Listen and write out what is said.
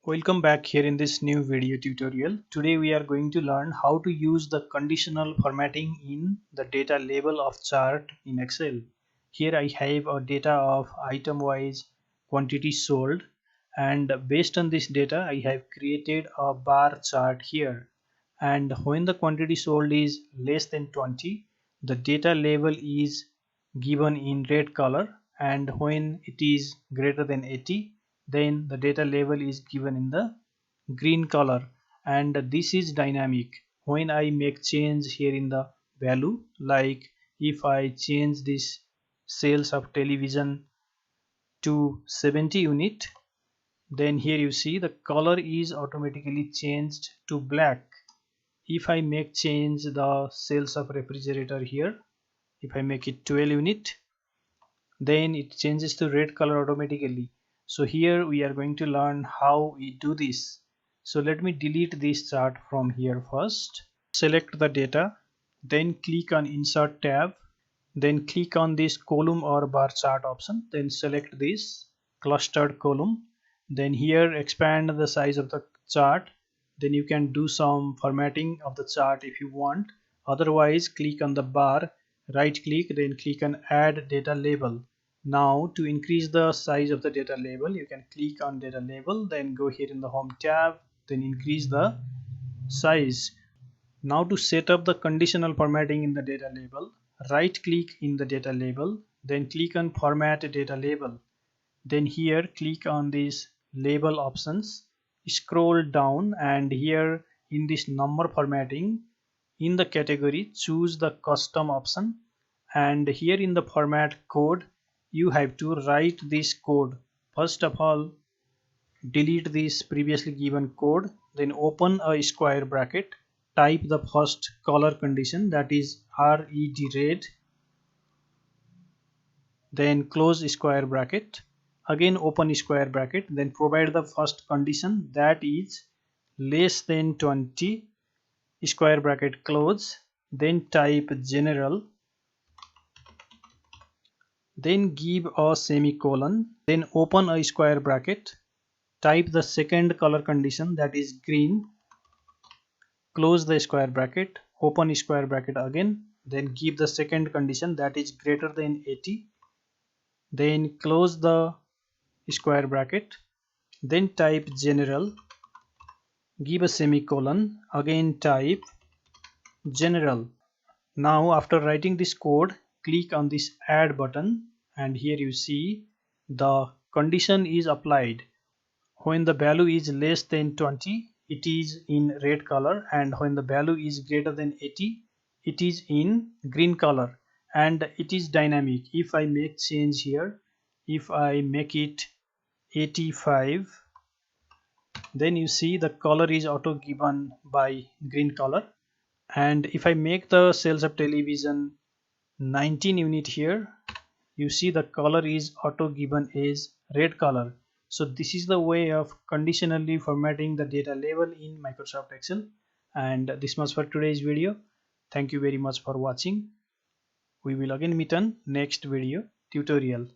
Welcome back here in this new video tutorial. Today we are going to learn how to use the conditional formatting in the data label of chart in Excel. Here I have a data of item wise quantity sold, and based on this data I have created a bar chart here. And when the quantity sold is less than 20, the data label is given in red color, and when it is greater than 80, then the data label is given in the green color. And this is dynamic. When I make change here in the value, like if I change this sales of television to 70 unit, then here you see the color is automatically changed to black. If I make change the sales of refrigerator here, if I make it 12 unit, then it changes to red color automatically. So here we are going to learn how we do this. So let me delete this chart from here first. Select the data, then click on insert tab, then click on this column or bar chart option, then select this clustered column, then here expand the size of the chart. Then you can do some formatting of the chart if you want. Otherwise click on the bar, right click, then click on add data label. Now to increase the size of the data label, you can click on data label, then go here in the home tab, then increase the size. Now to set up the conditional formatting in the data label, right click in the data label, then click on format data label. Then here click on these label options, scroll down, and here in this number formatting, in the category choose the custom option, and here in the format code you have to write this code. First of all, delete this previously given code, then open a square bracket, type the first color condition, that is red, then close square bracket, again open square bracket, then provide the first condition, that is less than 20, square bracket close, then type general, then give a semicolon, then open a square bracket, type the second color condition, that is green, close the square bracket, open square bracket again, then give the second condition, that is greater than 80, then close the square bracket, then type general, give a semicolon, again type general. Now after writing this code, click on this add button, and here you see the condition is applied. When the value is less than 20, it is in red color, and when the value is greater than 80, it is in green color, and it is dynamic. If I make change here, if I make it 85, then you see the color is auto given by green color. And if I make the sales of television 19 unit here, you see the color is auto given as red color. So this is the way of conditionally formatting the data label in Microsoft Excel. And this much for today's video. Thank you very much for watching. We will again meet on next video tutorial.